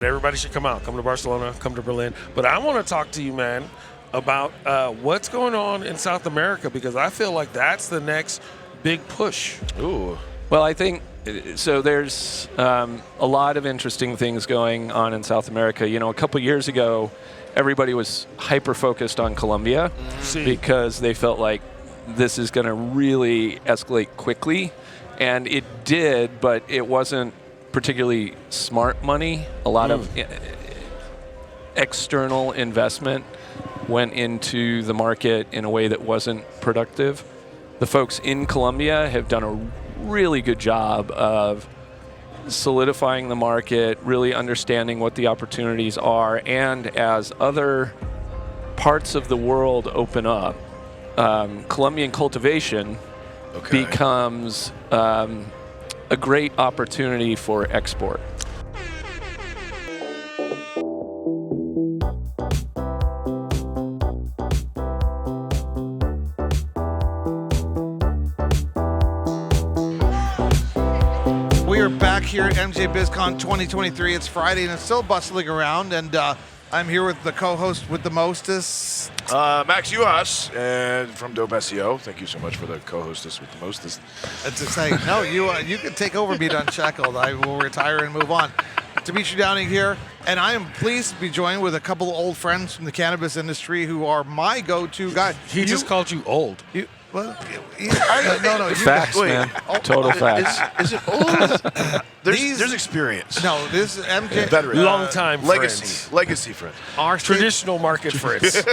Everybody should come out. Come to Barcelona, come to Berlin. But I want to talk to you, man, about what's going on in South America, because I feel like that's the next big push. Ooh. Well, I think so. There's a lot of interesting things going on in South America. You know, a couple years ago, everybody was hyper-focused on Colombia because they felt like this is going to really escalate quickly. And it did, but it wasn't particularly smart money. A lot of external investment went into the market in a way that wasn't productive. The folks in Colombia have done a really good job of solidifying the market, really understanding what the opportunities are, and as other parts of the world open up, Colombian cultivation becomes a great opportunity for export. We are back here at MJBizCon 2023. It's Friday and it's still bustling around, and I'm here with the co-host with the mostest. Max Juhasz, and from Dope SEO. Thank you so much for the co-hostess with the mostest. It's exciting. No, you can take over, Beat Unshackled. I will retire and move on. Demetri Downing here, and I am pleased to be joined with a couple of old friends from the cannabis industry who are my go-to guy. He just called you old. No. Facts, man. Total facts. Is it old? There's experience. No, this is MJ. Veteran. Long-time friends. Legacy friends. Our Traditional market friends.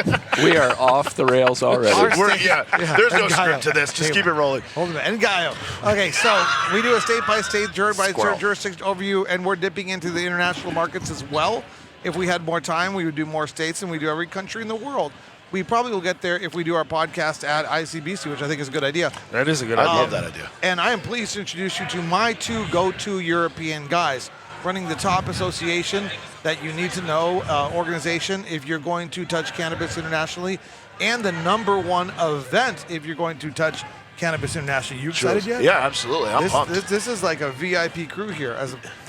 We are off the rails already. There's no script to this. Just keep it rolling. Hold on, and Ngaio. Okay, so we do a state-by-state, jurisdiction overview, and we're dipping into the international markets as well. If we had more time, we would do more states than we do every country in the world. We probably will get there if we do our podcast at ICBC, which I think is a good idea. That is a good idea. I love that idea. And I am pleased to introduce you to my two go-to European guys running the top association that you need to know organization if you're going to touch cannabis internationally, and the number one event if you're going to touch cannabis internationally. You excited yet? Yeah, absolutely. I'm pumped. This is like a VIP crew here.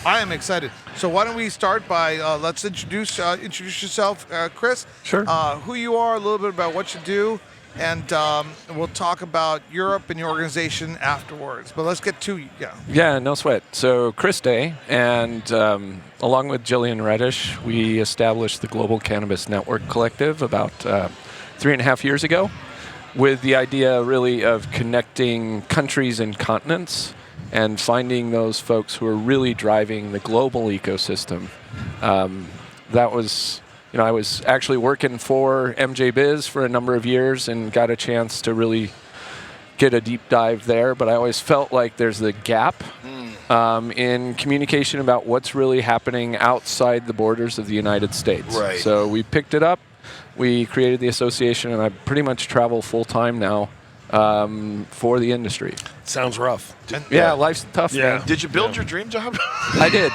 I am excited. So why don't we start by let's introduce yourself, Chris. Sure. Who you are, a little bit about what you do, and we'll talk about Europe and your organization afterwards. But let's get to you. Yeah, no sweat. So Chris Day, and along with Jillian Reddish, we established the Global Cannabis Network Collective about 3.5 years ago, with the idea really of connecting countries and continents and finding those folks who are really driving the global ecosystem. That was, I was actually working for MJBiz for a number of years and got a chance to really get a deep dive there, but I always felt like there's a gap in communication about what's really happening outside the borders of the United States. Right. So we picked it up. We created the association, and I pretty much travel full-time now for the industry. Sounds rough. Life's tough, man. Did you build your dream job? I did.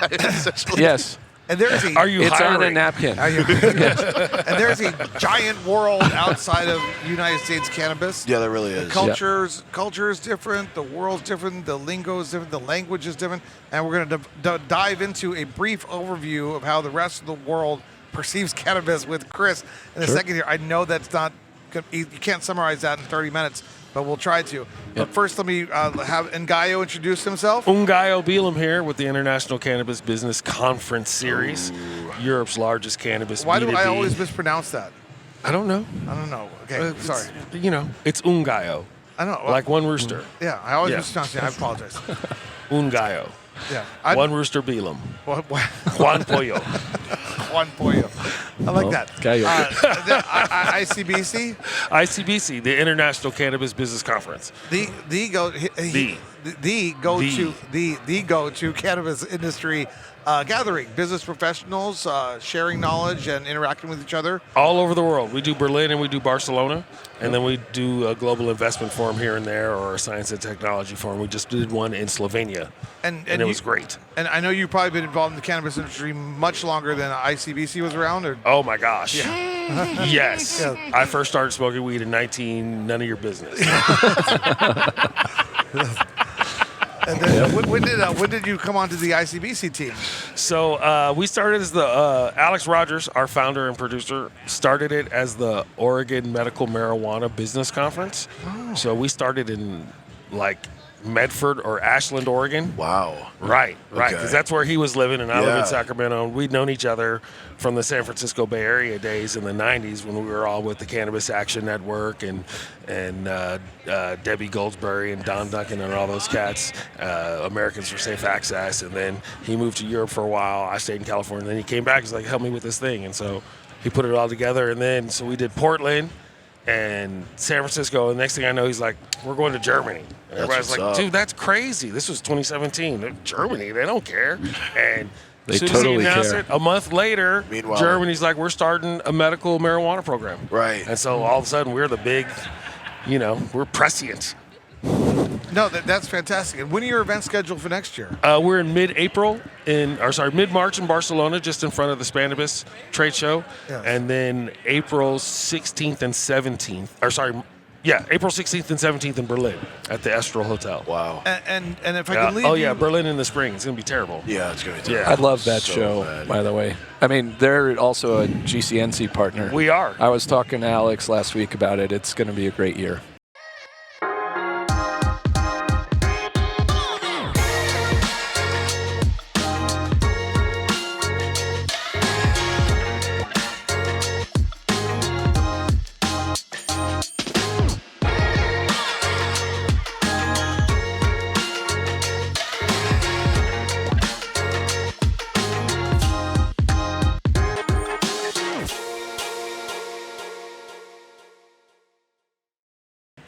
Yes. And there's Are you It's hiring? on a napkin. and there's a giant world outside of United States cannabis. Yeah, there really is. Culture is different. The world's different. The lingo is different. The language is different. And we're going to dive into a brief overview of how the rest of the world perceives cannabis with Chris in a second here. I know that's not good. You can't summarize that in 30 minutes, but we'll try to. But first, let me have Ngaio introduce himself. Ngaio Beelum here with the International Cannabis Business Conference Series, Europe's largest cannabis Why B2B. do I always mispronounce that? I don't know. Okay, sorry. It's Ngaio. I know. Like one rooster. Yeah, I always mispronounce it. I apologize. Ngaio. Yeah. One rooster Beelum. Juan Pollo. Juan Pollo. I like that. ICBC? ICBC, the International Cannabis Business Conference. The go-to cannabis industry gathering. Business professionals sharing knowledge and interacting with each other. All over the world. We do Berlin and we do Barcelona, and then we do a global investment forum here and there, or a science and technology forum. We just did one in Slovenia, and it was great. And I know you've probably been involved in the cannabis industry much longer than ICBC was around. Or? Oh my gosh. Yeah. Yes. Yeah. I first started smoking weed in 19, none of your business. And then when did you come onto the ICBC team? So we started as the Alex Rogers, our founder and producer, started it as the Oregon Medical Marijuana Business Conference. Oh. So we started in like Medford or Ashland, Oregon. Wow. Right, Okay. because that's where he was living, and I live Yeah. in Sacramento. And we'd known each other from the San Francisco Bay Area days in the '90s when we were all with the Cannabis Action Network and Debbie Goldsberry and Don Duncan and all those cats, Americans for Safe Access. And then he moved to Europe for a while. I stayed in California. And then he came back. He's like, help me with this thing. And so he put it all together. And then so we did Portland and San Francisco. And next thing I know, he's like, we're going to Germany. And everybody's what's like, up. dude, that's crazy. This was 2017. Germany, they don't care. And They as soon totally as he announced care. it, a month later, Meanwhile- Germany's like, we're starting a medical marijuana program. Right. And so all of a sudden, we're the big, we're prescient. No, that's fantastic. And when are your events scheduled for next year? We're in mid-March in Barcelona, just in front of the Spannabis trade show. Yes. And then April 16th and 17th, April 16th and 17th in Berlin at the Estral Hotel. Wow. And if I can leave Oh, you, yeah, Berlin in the spring. It's going to be terrible. Yeah, it's going to be Yeah. I love that So show, bad. by the way. I mean, they're also a GCNC partner. We are. I was talking to Alex last week about it. It's going to be a great year.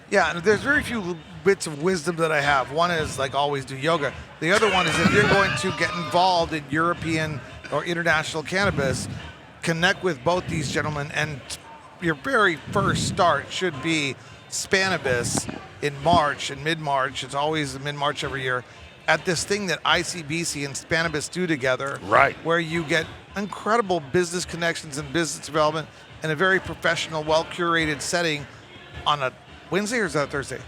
Yeah, and there's very few bits of wisdom that I have. One is like always do yoga. The other one is if you're going to get involved in European or international cannabis, connect with both these gentlemen, and your very first start should be Spannabis in March, in mid-March. It's always mid-March every year, at this thing that ICBC and Spannabis do together. Right. Where you get incredible business connections and business development in a very professional, well-curated setting on a Wednesday, or is that Thursday?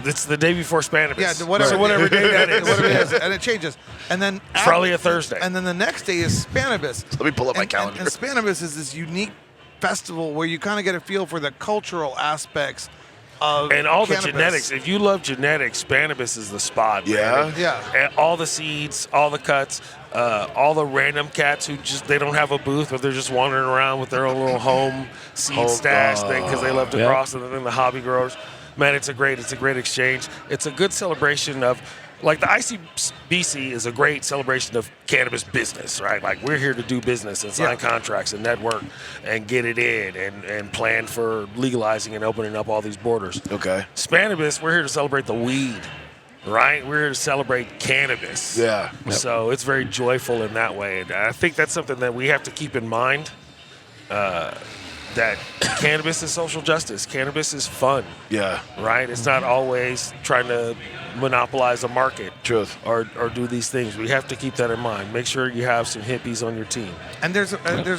It's the day before Spannabis. Yeah, whatever, So whatever day that is. whatever it is, and it changes. And then Probably a Thursday. And then the next day is Spannabis. Let me pull up my calendar. And Spannabis is this unique festival where you kind of get a feel for the cultural aspects of And all cannabis. the genetics. If you love genetics, Spannabis is the spot. Yeah? man. Yeah. And all the seeds, all the cuts, all the random cats who they don't have a booth, but they're just wandering around with their own little home seed stash thing because they love to Yeah. cross, and then the hobby growers. Man, it's a great exchange. It's a good celebration of, like, the ICBC is a great celebration of cannabis business, right? Like, we're here to do business and sign contracts and network and get it in and plan for legalizing and opening up all these borders. Okay. Spannabis, we're here to celebrate the weed, right? We're here to celebrate cannabis. Yeah. So it's very joyful in that way. And I think that's something that we have to keep in mind, that cannabis is social justice. Cannabis is fun, Yeah. right? It's not always trying to monopolize a market. Truth. Or do these things. We have to keep that in mind. Make sure you have some hippies on your team. And there's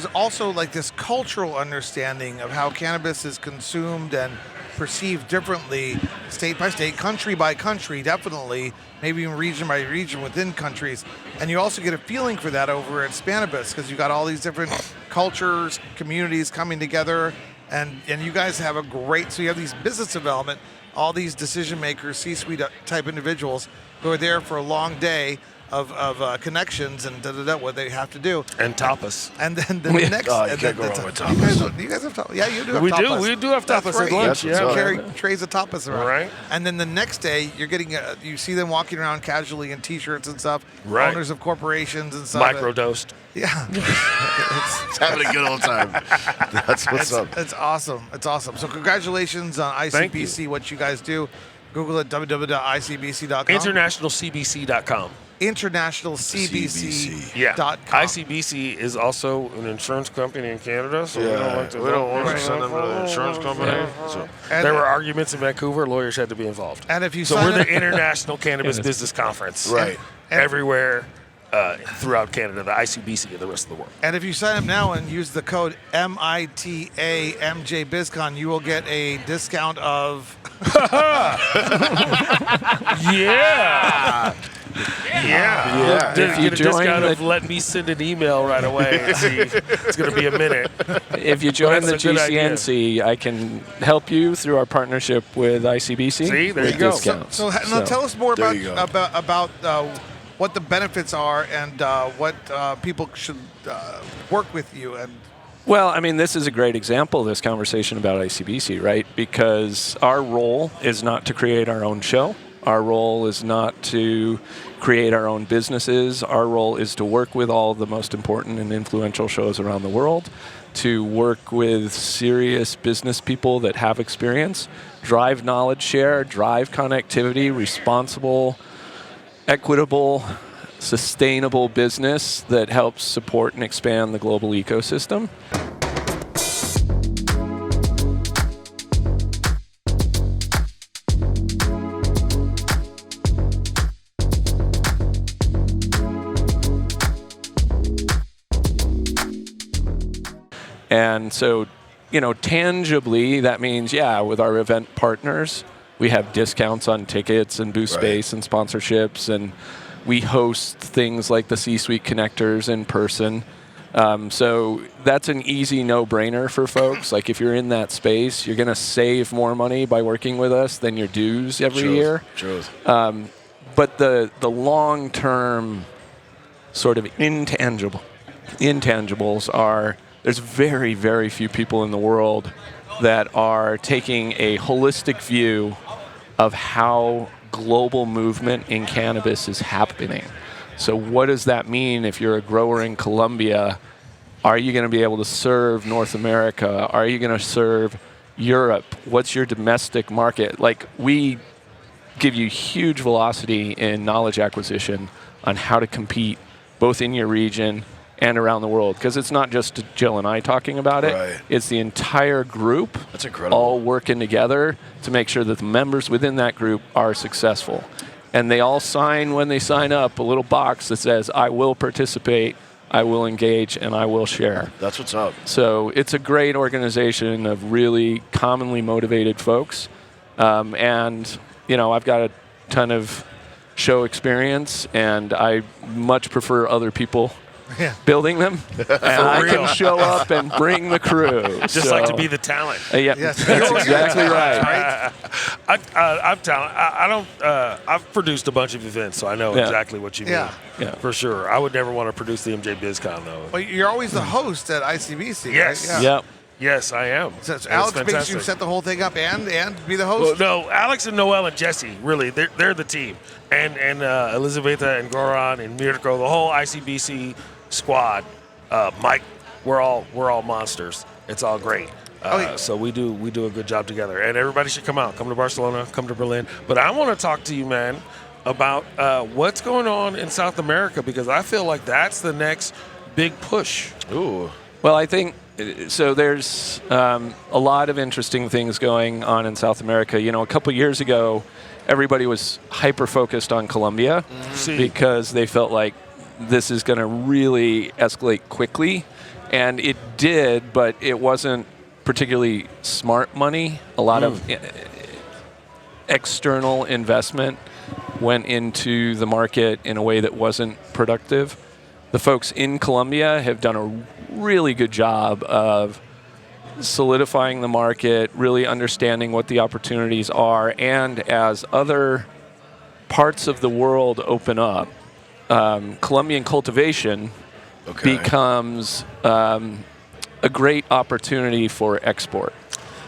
also like this cultural understanding of how cannabis is consumed and perceived differently, state by state, country by country, definitely, maybe even region by region within countries. And you also get a feeling for that over at Spannabis because you got all these different cultures, communities coming together, and you guys have a great. So you have these business development, all these decision makers, C-suite type individuals who are there for a long day of connections and what they have to do. And tapas. And then the next, Oh, you and can't then go wrong with tapas. You guys have tapas. Yeah, you do have We do. tapas. We do have That's tapas right. at lunch. That's what's Yeah. up. Carry trays of tapas around. Right. And then the next day, you're getting you see them walking around casually in T-shirts and stuff. Right. Owners of corporations and stuff. Microdosed. Yeah. It's having a good old time. That's what's up. It's awesome. It's awesome. So congratulations on Thank ICBC, what you guys do. Google it, www.icbc.com. InternationalCBC.com. InternationalCBC.com. Yeah. ICBC is also an insurance company in Canada, so we don't like to. We don't want to send them to the insurance company. So. And, There were arguments in Vancouver. Lawyers had to be involved. and if you So sign we're up, the International Cannabis Business Conference. Right. And- Everywhere. throughout Canada, the ICBC, and the rest of the world. And if you sign up now and use the code MITA MJBizCon, you will get a discount of. Yeah. Yeah. Did If you you get a join discount of the- let me send an email right away and see. It's going to be a minute. If you join the That's a good idea. GCNC, I can help you through our partnership with ICBC. See, there with you go. discounts. So now tell us more There about you go. what the benefits are and what people should work with you and. Well, I mean, this is a great example of this conversation about ICBC, right? Because our role is not to create our own show. Our role is not to create our own businesses. Our role is to work with all the most important and influential shows around the world, to work with serious business people that have experience, drive knowledge share, drive connectivity, responsible, equitable, sustainable business that helps support and expand the global ecosystem. And so, tangibly, that means, with our event partners, we have discounts on tickets and booth space and sponsorships, and we host things like the C-Suite Connectors in person. So that's an easy no-brainer for folks. Like if you're in that space, you're going to save more money by working with us than your dues every year. Truth. But the long-term sort of intangibles are there's very, very few people in the world that are taking a holistic view of how global movement in cannabis is happening. So what does that mean if you're a grower in Colombia? Are you going to be able to serve North America? Are you going to serve Europe? What's your domestic market? Like, we give you huge velocity in knowledge acquisition on how to compete both in your region and around the world, because it's not just Jill and I talking about it. Right. It's the entire group. That's incredible. All working together to make sure that the members within that group are successful. And they all sign, when they sign up, a little box that says, I will participate, I will engage, and I will share. That's what's up. So it's a great organization of really commonly motivated folks. And, I've got a ton of show experience, and I much prefer other people building them. And I can show up and bring the crew. Just like to be the talent. Yeah, Yes. that's exactly right. I'm talent. I don't. I've produced a bunch of events, so I know exactly what you mean. Yeah. For sure. I would never want to produce the MJBizCon though. But you're always the host at ICBC. Yes. Right? Yeah. Yep. Yes, I am. So And Alex it's makes you fantastic. set the whole thing up and be the Well, host. no, Alex and Noel and Jesse, really, they're the team, and Elizaveta and Goran and Mirko, the whole ICBC squad. Mike, we're all monsters. It's all great. So we do a good job together, and everybody should come out. Come to Barcelona, come to Berlin. But I want to talk to you, man, about what's going on in South America, because I feel like that's the next big push. Ooh. Well, I think so. There's a lot of interesting things going on in South America. A couple years ago, everybody was hyper-focused on Colombia because they felt like this is going to really escalate quickly. And it did, but it wasn't particularly smart money. A lot of external investment went into the market in a way that wasn't productive. The folks in Colombia have done a really good job of solidifying the market, really understanding what the opportunities are, and as other parts of the world open up, Colombian cultivation becomes a great opportunity for export.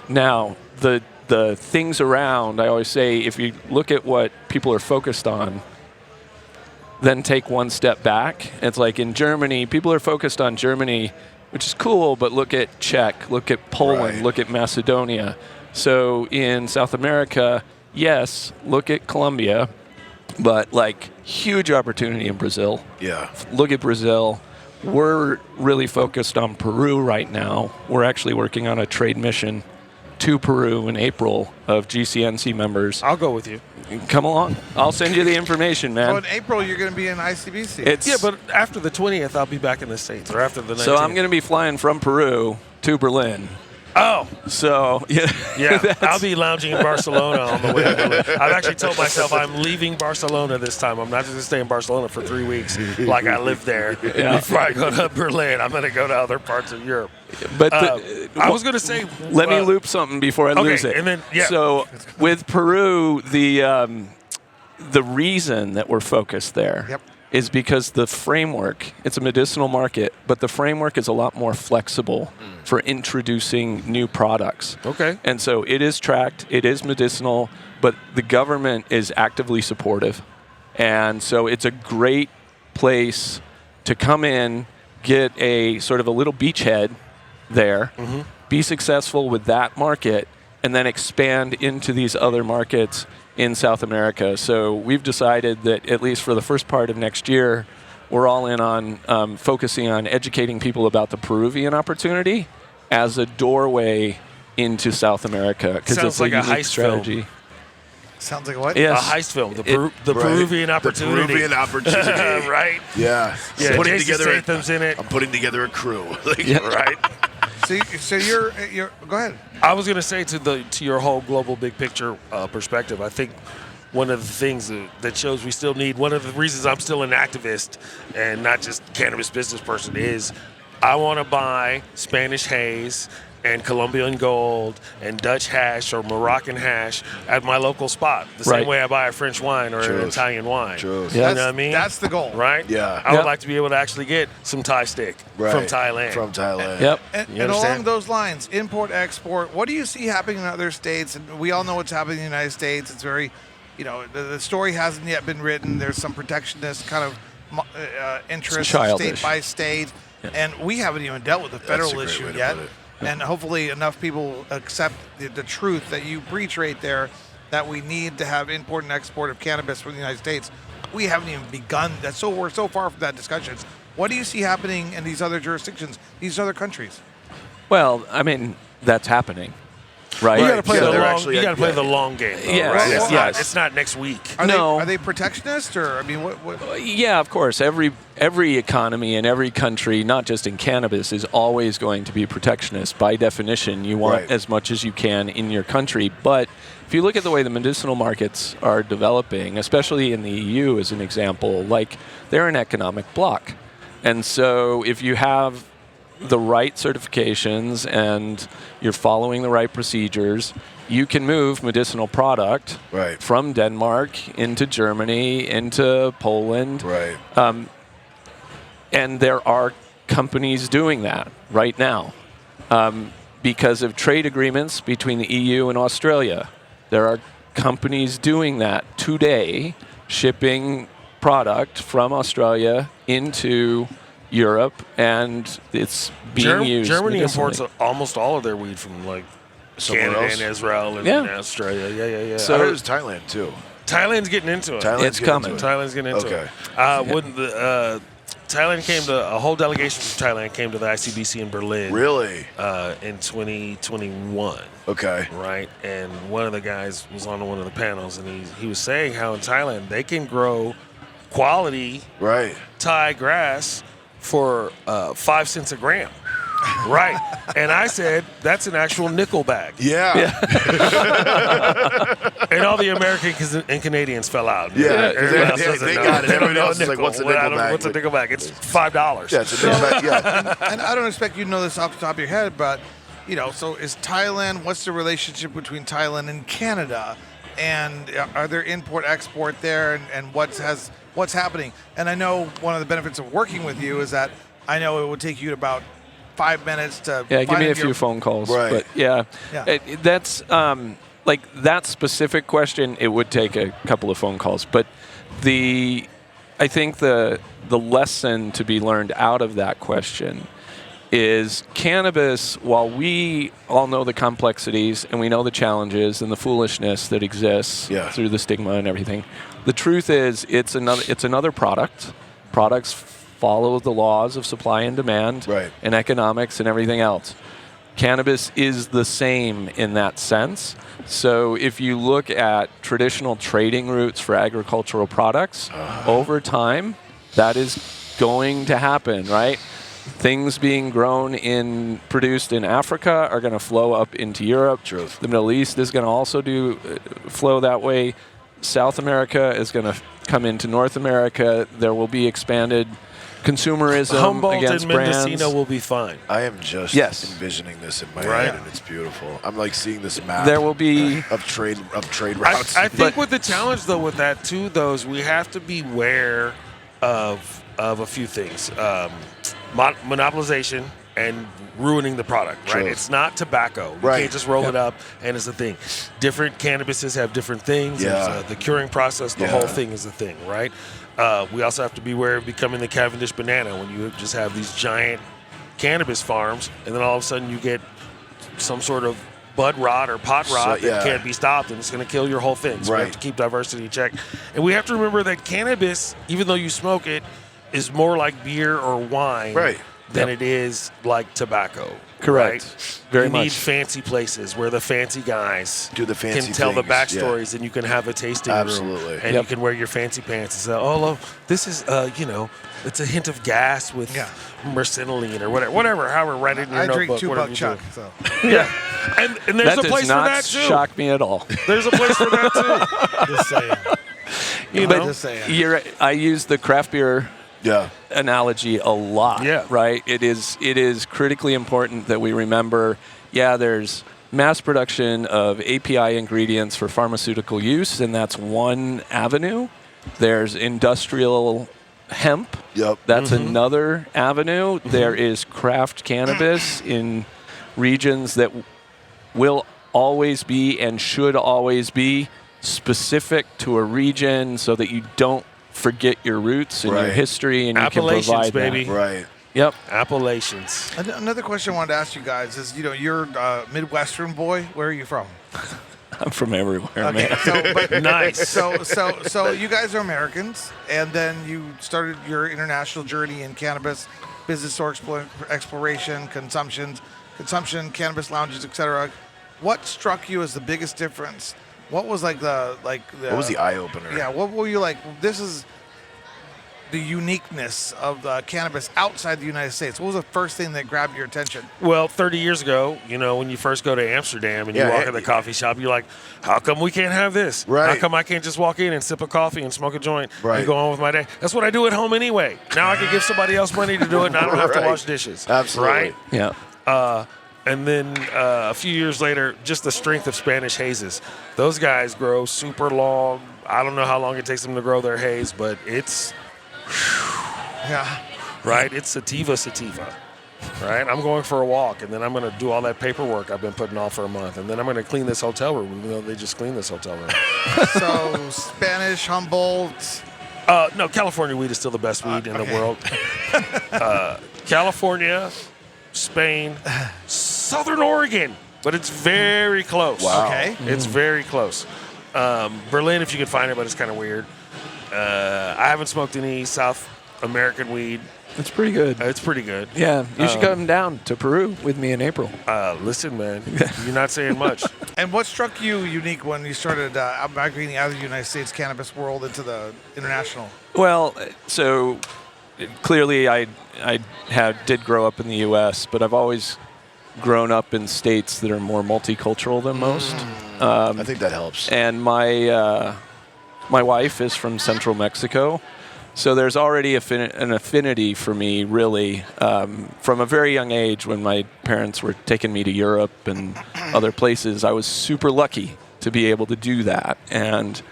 Now, the things around, I always say, if you look at what people are focused on, then take one step back. It's like in Germany, people are focused on Germany, which is cool, but look at Czech, look at Poland, look at Macedonia. So in South America, yes, look at Colombia, but like huge opportunity in Brazil. Yeah. Look at Brazil. We're really focused on Peru right now. We're actually working on a trade mission to Peru in April of GCNC members. I'll go with you. come along. I'll send you the information, man. So in April, you're going to be in ICBC. It's, Yeah, but after the 20th, I'll be back in the States, or after the 19th. so I'm going to be flying from Peru to Berlin. Oh, So, yeah. yeah. I'll be lounging in Barcelona on the way to Berlin. I've actually told myself I'm leaving Barcelona this time. I'm not just going to stay in Barcelona for 3 weeks like I lived there. Before I go to Berlin, I'm going to go to other parts of Europe. But I was going to say... let me loop something before I lose it. And then, yeah. So with Peru, the reason that we're focused there is because the framework, it's a medicinal market, but the framework is a lot more flexible for introducing new products. Okay. And so it is tracked, it is medicinal, but the government is actively supportive. And so it's a great place to come in, get a sort of a little beachhead there, be successful with that market, and then expand into these other markets in South America. So we've decided that at least for the first part of next year, we're all in on focusing on educating people about the Peruvian opportunity as a doorway into South America, because it's like a a unique heist strategy. film. Sounds like what? Yes. A heist film, the Peruvian opportunity. The Peruvian opportunity. Right? Yeah. Yeah, Putting Jason together Statham's in it. I'm putting together a crew. Right? So you're go ahead. I was going to say to your whole global big picture perspective, I think one of the things that shows we still need, one of the reasons I'm still an activist and not just cannabis business person is I want to buy Spanish haze and Colombian gold and Dutch hash or Moroccan hash at my local spot. The same way I buy a French wine or an Italian wine. True. You know what I mean? That's the goal. Right? Yeah. I would like to be able to actually get some Thai stick from Thailand. From Thailand. Yep. And along those lines, import, export, what do you see happening in other states? And we all know what's happening in the United States. It's very, the story hasn't yet been written. There's some protectionist kind of interest state by state. Yeah. And we haven't even dealt with the federal issue yet. And hopefully enough people accept the truth that you preach right there, that we need to have import and export of cannabis from the United States. We haven't even begun that. So we're so far from that discussion. What do you see happening in these other jurisdictions, these other countries? Well, I mean, that's happening. Right. You got to play the long game. Though, yes, right? yes. It's not next week. Are they protectionist, or I mean, what? Yeah, of course. Every economy in every country, not just in cannabis, is always going to be protectionist. By definition, you want as much as you can in your country. But if you look at the way the medicinal markets are developing, especially in the EU as an example, like they're an economic bloc, and so if you have the right certifications and you're following the right procedures, you can move medicinal product from Denmark into Germany, into Poland. Right. And there are companies doing that right now because of trade agreements between the EU and Australia. There are companies doing that today, shipping product from Australia into Europe, and it's being used. Germany imports almost all of their weed from like Canada and Israel and Australia. Yeah. So there's Thailand too. Thailand's getting into it. It's coming. Thailand's getting into it. Thailand came to a whole delegation from Thailand came to the ICBC in Berlin. Really? In 2021. Okay. Right, and one of the guys was on one of the panels, and he was saying how in Thailand they can grow quality Thai grass for 5 cents a gram. Right. And I said, that's an actual nickel bag. Yeah. And all the Americans and Canadians fell out. Yeah. They got it. Everybody else is like, what's a nickel bag? What's a nickel bag? It's $5. Yeah, it's a nickel bag. Yeah. And I don't expect you to know this off the top of your head, but, so is Thailand, what's the relationship between Thailand and Canada? And are there import-export there, and what's happening? And I know one of the benefits of working with you is that I know it would take you about 5 minutes to give me a few phone calls. Right. But that's like that specific question, it would take a couple of phone calls. But I think the lesson to be learned out of that question is cannabis, while we all know the complexities and we know the challenges and the foolishness that exists through the stigma and everything, the truth is it's another product. Products follow the laws of supply and demand and economics and everything else. cannabis is the same in that sense. So if you look at traditional trading routes for agricultural products, over time, that is going to happen, right? Things being produced in Africa are going to flow up into Europe. True. The Middle East is going to also flow that way. South America is going to come into North America. There will be expanded consumerism Humboldt against and brands. Mendocino will be fine. I am just envisioning this in my head, and it's beautiful. I'm like seeing this map. There will be of trade routes. I think with the challenge though with that too, though, is we have to beware of a few things. Monopolization and ruining the product, right? True. It's not tobacco. You can't just roll it up and it's a thing. Different cannabises have different things. Yeah. The curing process, the whole thing is a thing, right? We also have to beware of becoming the Cavendish banana when you just have these giant cannabis farms and then all of a sudden you get some sort of bud rot or pot rot that can't be stopped and it's going to kill your whole thing. So we have to keep diversity in check. And we have to remember that cannabis, even though you smoke it, is more like beer or wine than it is like tobacco. correct. Right? Very you much. need fancy places where the fancy guys do the fancy can tell the things, backstories, and you can have a tasting room, and you can wear your fancy pants and say, "Oh, look, this is it's a hint of gas with mercenolene or whatever. However, write it in your I notebook. drink 2 buck chuck. So. Yeah, and there's that a place does not for that too. shock me at all. There's a place for that too. Just saying. But you're, I use the craft beer analogy a lot. Yeah. Right. It is critically important that we remember. Yeah, there's mass production of API ingredients for pharmaceutical use, and that's one avenue. There's industrial hemp. Yep. That's another avenue. There is craft cannabis in regions that will always be and should always be specific to a region so that you don't forget your roots and your history, and you can provide baby. that. Right. Yep. Appellations. Another question I wanted to ask you guys is, you're a Midwestern boy. Where are you from? I'm from everywhere, Okay, man. so, but, Nice. So you guys are Americans, and then you started your international journey in cannabis, business or exploration, consumption, cannabis lounges, etc. What struck you as the biggest difference? What was what was the eye opener? Yeah, what were you like? This is the uniqueness of cannabis outside the United States. What was the first thing that grabbed your attention? Well, 30 years ago, when you first go to Amsterdam and you walk in the coffee shop, you're like, how come we can't have this? Right. How come I can't just walk in and sip a coffee and smoke a joint Right. and go on with my day? That's what I do at home anyway. Now I can give somebody else money to do it and I don't have to wash dishes. Absolutely. Right? Yeah. And then a few years later, just the strength of Spanish hazes. Those guys grow super long. I don't know how long it takes them to grow their haze, but it's... Right? It's sativa. Right? I'm going for a walk, and then I'm going to do all that paperwork I've been putting off for a month, and then I'm going to clean this hotel room, even though they just cleaned this hotel room. So Spanish, Humboldt. No, California weed is still the best weed in the world. California, Spain, Southern Oregon, but it's very close. Wow. Okay. It's very close. Berlin, if you can find it, but it's kind of weird. I haven't smoked any South American weed. It's pretty good. It's pretty good. Yeah. You should come down to Peru with me in April. Listen, man, you're not saying much. And what struck you unique when you started migrating out of the United States cannabis world into the international? Well, so clearly I did grow up in the U.S., but I've always grown up in states that are more multicultural than most. I think that helps. And my wife is from central Mexico, so there's already an affinity for me, really, from a very young age. When my parents were taking me to Europe and other places, I was super lucky to be able to do that. And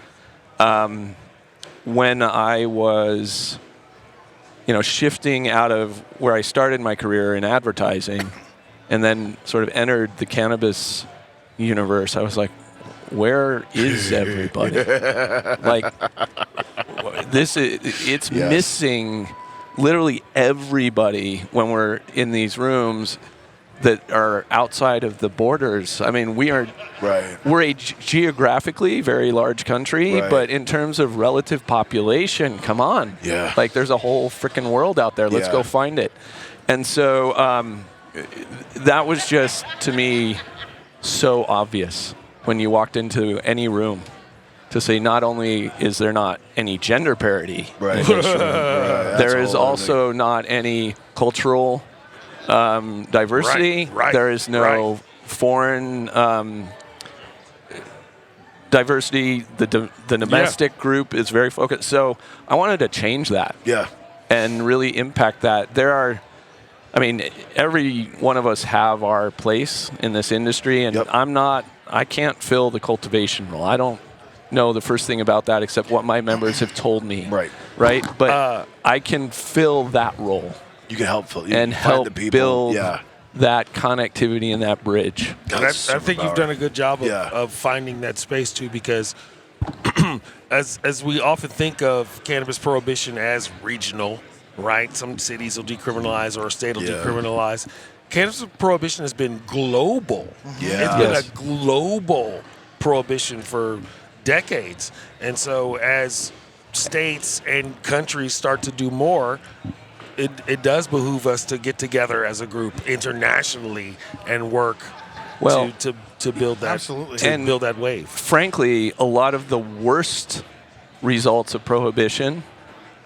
when I was, shifting out of where I started my career in advertising and then sort of entered the cannabis universe, I was like, where is everybody? It's missing literally everybody when we're in these rooms that are outside of the borders. I mean, we're a geographically very large country, but in terms of relative population, come on. Yeah. There's a whole freaking world out there. Let's go find it. And so that was just, to me, so obvious when you walked into any room to say not only is there not any gender parity, Right. there is also not any cultural diversity. Right. There is no foreign diversity. The domestic group is very focused. So I wanted to change that. Yeah. And really impact that. Every one of us have our place in this industry, and I can't fill the cultivation role. I don't know the first thing about that except what my members have told me. Right? But I can fill that role. You can help fill. And help the people. build that connectivity and that bridge. I think you've done a good job of finding that space too, because as we often think of cannabis prohibition as regional, right? Some cities will decriminalize or a state will decriminalize. Cannabis prohibition has been global. Yeah. It's been a global prohibition for decades. And so as states and countries start to do more, it does behoove us to get together as a group internationally and work to build that build that wave. Frankly, a lot of the worst results of prohibition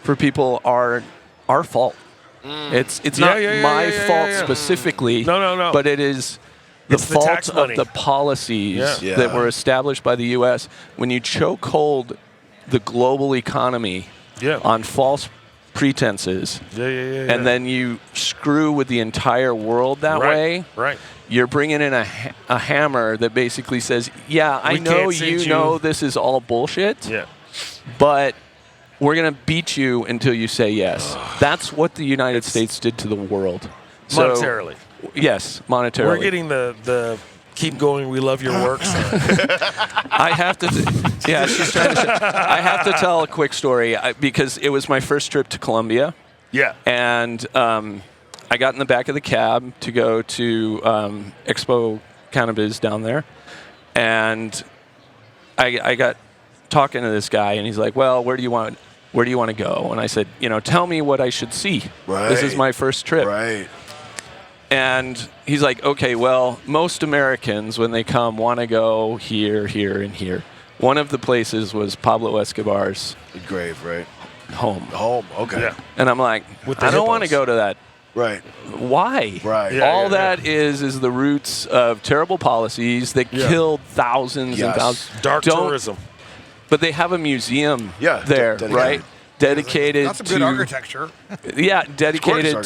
for people are our fault. It's not my fault specifically. No. But it is the fault of the policies that were established by the U.S. When you chokehold the global economy on false pretenses, and then you screw with the entire world that way, you're bringing in a hammer that basically says, I know you know this is all bullshit, but we're going to beat you until you say yes. That's what the United States did to the world. Monetarily. Yes, monetarily. We're getting the keep going, we love your work. I have to, she's trying to. I have to tell a quick story because it was my first trip to Colombia. Yeah. And I got in the back of the cab to go to Expo Cannabis down there, and I got talking to this guy, and he's like, "Well, where do you want to go?" And I said, "Tell me what I should see. This is my first trip." Right. And he's like, okay, well, most Americans, when they come, want to go here, here, and here. One of the places was Pablo Escobar's grave, right? Home. Okay. Yeah. And I'm like, I don't want to go to that. Right. Why? Right. All that is the roots of terrible policies that killed thousands and thousands. Dark tourism. But they have a museum there, right? Dedicated That's a good architecture. Dedicated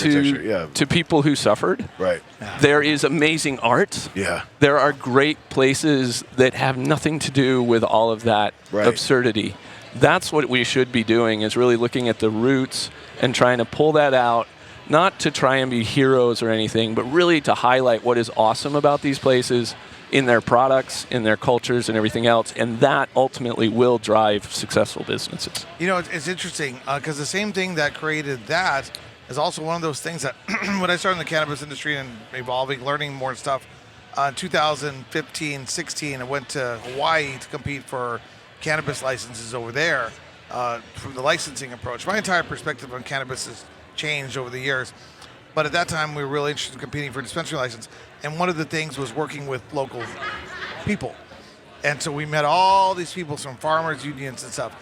to people who suffered. Right. There is amazing art. Yeah. There are great places that have nothing to do with all of that absurdity. That's what we should be doing, is really looking at the roots and trying to pull that out, not to try and be heroes or anything, but really to highlight what is awesome about these places in their products, in their cultures, and everything else, and that ultimately will drive successful businesses. It's interesting because the same thing that created that is also one of those things that when I started in the cannabis industry and evolving, learning more stuff, 2015, 16, I went to Hawaii to compete for cannabis licenses over there from the licensing approach. My entire perspective on cannabis has changed over the years. But at that time, we were really interested in competing for a dispensary license. And one of the things was working with local people. And so we met all these people from farmers unions and stuff.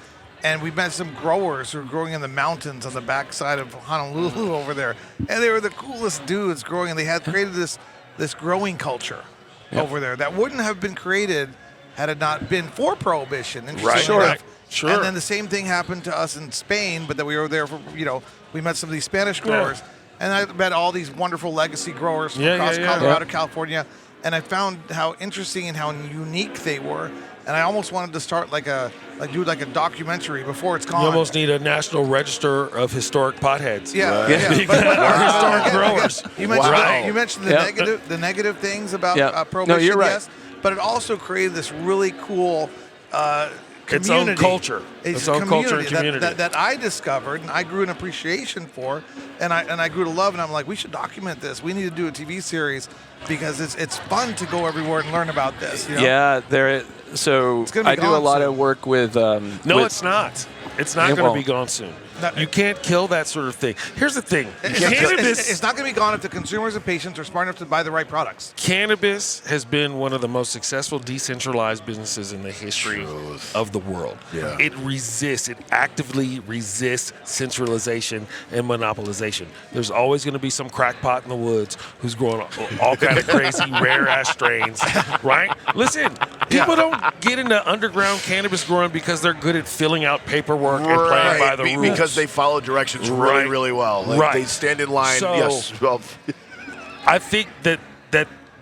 And we met some growers who were growing in the mountains on the backside of Honolulu over there. And they were the coolest dudes growing. And they had created this growing culture over there that wouldn't have been created had it not been for prohibition. Sure. And then the same thing happened to us in Spain, but then we were there for, we met some of these Spanish growers. Yeah. And I met all these wonderful legacy growers from across Colorado, California, and I found how interesting and how unique they were. And I almost wanted to start do a documentary before it's gone. You almost need a national register of historic potheads. Historic growers. You mentioned the negative things about prohibition. No, you're right. Yes, but it also created this really cool its own culture. Its own culture and community. That I discovered and I grew an appreciation for, and I grew to love. And I'm like, we should document this. We need to do a TV series because it's fun to go everywhere and learn about this. Yeah, so I do a lot of work with. It's not. It's not It going to won't. be gone soon. No, You can't kill that sort of thing. Here's the thing. It's, it's not going to be gone if the consumers and patients are smart enough to buy the right products. Cannabis has been one of the most successful decentralized businesses in the history of the world. Yeah. It resists, it actively resists centralization and monopolization. There's always going to be some crackpot in the woods who's growing all kind of crazy, rare-ass strains, right? Listen, people don't get into underground cannabis growing because they're good at filling out paperwork and playing by the rules. Because they follow directions Right. really, really well. Like Right. they stand in line. So- yes. Well, I think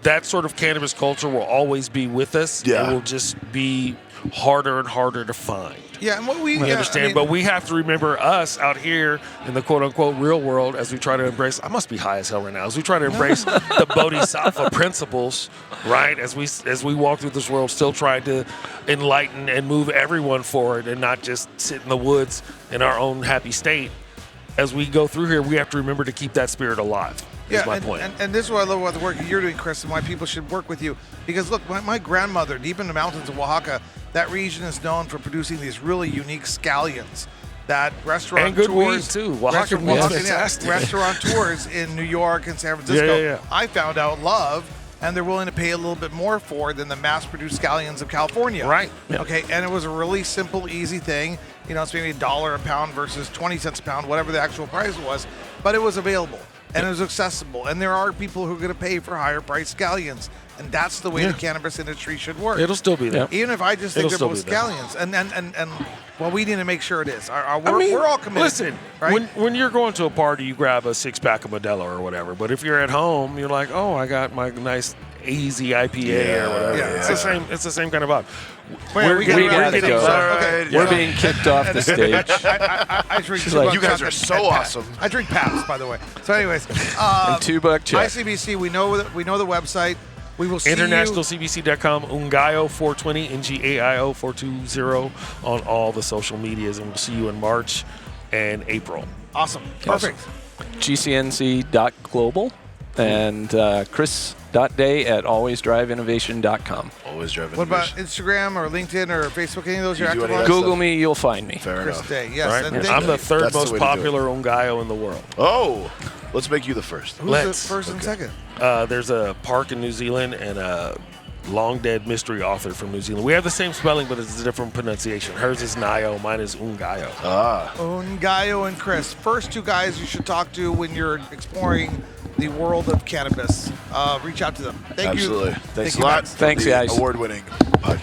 that sort of cannabis culture will always be with us. Yeah. It will just be harder and harder to find. Yeah, and what we You yeah, understand? I mean, But we have to remember us out here in the quote-unquote real world as we try to embrace, I must be high as hell right now, as we try to embrace the Bodhisattva principles, right? As we walk through this world, still trying to enlighten and move everyone forward and not just sit in the woods in our own happy state. As we go through here, we have to remember to keep that spirit alive, is my point. And this is what I love about the work you're doing, Chris, and why people should work with you. Because look, my grandmother, deep in the mountains of Oaxaca, that region is known for producing these really unique scallions that restaurant And good tours, weed, too. Oaxacan weed's fantastic. restaurateurs in New York and San Francisco, Yeah. I found out love, and they're willing to pay a little bit more for than the mass-produced scallions of California. Right. Okay, and it was a really simple, easy thing. You know, it's maybe $1 a pound versus 20 cents a pound, whatever the actual price was, but it was available and it was accessible. And there are people who are going to pay for higher priced scallions, and that's the way the cannabis industry should work. It'll still be there. Even if I just think It'll they're still both be there. scallions, and well, we need to make sure it is. We're all committed. Listen, right? when you're going to a party, you grab a 6-pack of Modelo or whatever. But if you're at home, you're like, oh, I got my nice easy IPA or whatever. Yeah. It's the same. It's the same kind of vibe. Well, we gotta wrap to this go. up. Okay. We're being kicked off the stage. I drink She's like, you guys are so awesome. I drink Pabst, by the way. So, anyways, And $2 check. ICBC. We know the website. We will see InternationalCBC.com, Ngaio 420, NGAIO 420 on all the social medias, and we'll see you in March and April. Awesome. Perfect. GCNC.global and chris.day@alwaysdriveinnovation.com. Always driving. What about Instagram or LinkedIn or Facebook? Any of those You you're do active any on? of that Google stuff? me, you'll find me. Fair Chris enough. Day. Yes. Right? And I'm the third That's the most way to do it. popular Ngaio in the world. Oh, let's make you the first. Who's Let's. the first and second? There's a park in New Zealand and a long dead mystery author from New Zealand. We have the same spelling, but it's a different pronunciation. Hers is Ngaio, mine is Ngaio. Ngaio and Chris. First two guys you should talk to when you're exploring the world of cannabis. Reach out to them. Thank Absolutely. you. Thanks Thank a lot. Max. Thanks, The guys. Award-winning podcast.